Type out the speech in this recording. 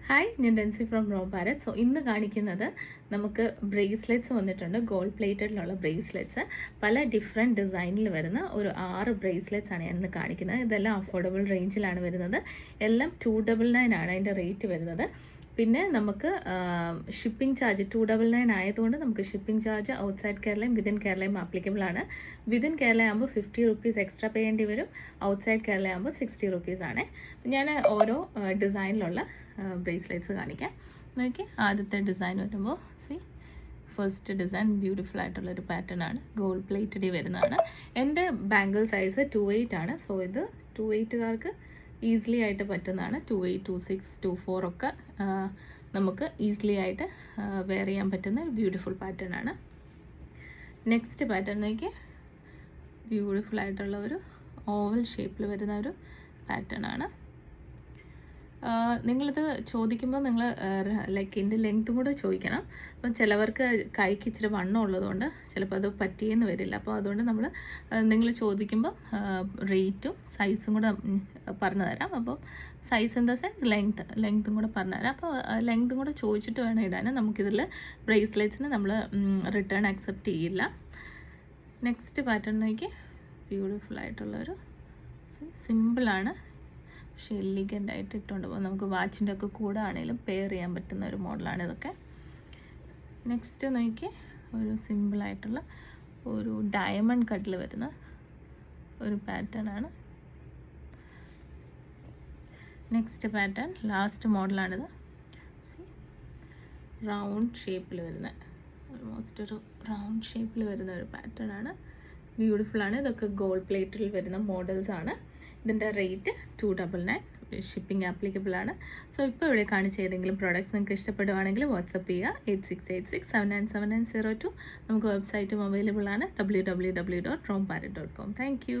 Hi, ഞാൻ Densy from raw Bharat. So ഇന്ന് കാണിക്കുന്നത് നമുക്ക് ബ്രേസ്ലെറ്റ്സ് വന്നിട്ടുണ്ട്. ഗോൾഡ് പ്ലേറ്റഡിലുള്ള ബ്രേസ്ലെറ്റ്സ് പല ഡിഫറെൻറ്റ് ഡിസൈനിൽ വരുന്ന ഒരു 6 ബ്രേസ്ലെറ്റ്സ് ആണ് ഞാൻ ഇന്ന് കാണിക്കുന്നത്. ഇതെല്ലാം അഫോർഡബിൾ റേഞ്ചിലാണ് വരുന്നത്. എല്ലാം 299 ആണ് അതിൻ്റെ റേറ്റ് വരുന്നത്. പിന്നെ നമുക്ക് ഷിപ്പിംഗ് ചാർജ് 299 ആയതുകൊണ്ട് നമുക്ക് ഷിപ്പിംഗ് ചാർജ് ഔട്ട്സൈഡ് കേരളയും വിതിൻ കേരളയും ആപ്ലിക്കബിൾ ആണ്. വിതിൻ കേരള ആകുമ്പോൾ 50 റുപ്പീസ് എക്സ്ട്രാ പേ ചെയ്യേണ്ടി വരും. ഔട്ട്സൈഡ് കേരള ആകുമ്പോൾ 60 റുപ്പീസ് ആണ്. ഞാൻ ഓരോ ഡിസൈനിലുള്ള ബ്രേസ്ലെറ്റ്സ് കാണിക്കാം. നോക്കി, ആദ്യത്തെ ഡിസൈൻ വരുമ്പോൾ ഫസ്റ്റ് ഡിസൈൻ ബ്യൂട്ടിഫുൾ ആയിട്ടുള്ളൊരു പാറ്റേൺ ആണ്. ഗോൾഡ് പ്ലേറ്റഡിൽ വരുന്നതാണ്. എൻ്റെ ബാംഗിൾ സൈസ് 28 ആണ്. സോ ഇത് 28കാർക്ക് ഈസിലി ആയിട്ട് പറ്റുന്നതാണ്. 28, 26, 24 ഒക്കെ നമുക്ക് ഈസിലി ആയിട്ട് വെയർ ചെയ്യാൻ പറ്റുന്ന ഒരു ബ്യൂട്ടിഫുൾ പാറ്റേൺ ആണ്. നെക്സ്റ്റ് പാറ്റേൺ നോക്കി, ബ്യൂട്ടിഫുൾ ആയിട്ടുള്ള ഒരു ഓവൽ ഷേപ്പിൽ വരുന്ന ഒരു പാറ്റേൺ ആണ്. നിങ്ങളിത് ചോദിക്കുമ്പോൾ നിങ്ങൾ ലൈക്ക് ഇതിൻ്റെ ലെങ്ത്തും കൂടെ ചോദിക്കണം. അപ്പം ചിലവർക്ക് കൈക്ക് ഇച്ചിരി വണ്ണം ഉള്ളതുകൊണ്ട് ചിലപ്പോൾ അത് പറ്റിയെന്ന് വരില്ല. അപ്പോൾ അതുകൊണ്ട് നിങ്ങൾ ചോദിക്കുമ്പോൾ റേറ്റും സൈസും കൂടെ പറഞ്ഞു തരാം. അപ്പോൾ സൈസ് ഇൻ ദ സെൻസ് ലെങ്ത്തും കൂടെ പറഞ്ഞു തരാം. അപ്പോൾ ലെങ്ത്തും കൂടെ ചോദിച്ചിട്ട് വേണം ഇടാൻ. നമുക്കിതിൽ ബ്രേസ്ലെറ്റ്സിന് നമ്മൾ റിട്ടേൺ അക്സെപ്റ്റ് ചെയ്യില്ല. നെക്സ്റ്റ് പാറ്റേൺ നോക്കി, ബ്യൂട്ടിഫുൾ ആയിട്ടുള്ളൊരു സിമ്പിളാണ്, പക്ഷേ എലിഗൻ്റ് ആയിട്ട് ഇട്ടുകൊണ്ട് പോകും. നമുക്ക് വാച്ചിൻ്റെ ഒക്കെ കൂടെ ആണെങ്കിലും പെയർ ചെയ്യാൻ പറ്റുന്ന ഒരു മോഡലാണ് ഇതൊക്കെ. നെക്സ്റ്റ് നോക്കി, ഒരു സിമ്പിളായിട്ടുള്ള ഒരു ഡയമണ്ട് കട്ടിൽ വരുന്ന ഒരു പാറ്റേൺ ആണ്. നെക്സ്റ്റ് പാറ്റേൺ ലാസ്റ്റ് മോഡലാണിത്. റൗണ്ട് ഷേപ്പിൽ വരുന്ന, ഓൾമോസ്റ്റ് ഒരു റൗണ്ട് ഷേപ്പിൽ വരുന്ന ഒരു പാറ്റേൺ ആണ്. ബ്യൂട്ടിഫുൾ ആണ്. ഇതൊക്കെ ഗോൾഡ് പ്ലേറ്റിൽ വരുന്ന മോഡൽസ് ആണ്. ഇതിൻ്റെ റേറ്റ് 299. ഷിപ്പിംഗ് ആപ്ലിക്കബിൾ ആണ്. സോ ഇപ്പോൾ ഇവിടെ കാണിച്ച ഏതെങ്കിലും പ്രോഡക്റ്റ്സ് നിങ്ങൾക്ക് ഇഷ്ടപ്പെടുവാണെങ്കിൽ വാട്സപ്പ് ചെയ്യുക. 8686797902. നമുക്ക് വെബ്സൈറ്റും അവൈലബിൾ ആണ്, www.rombharat.com. Thank you.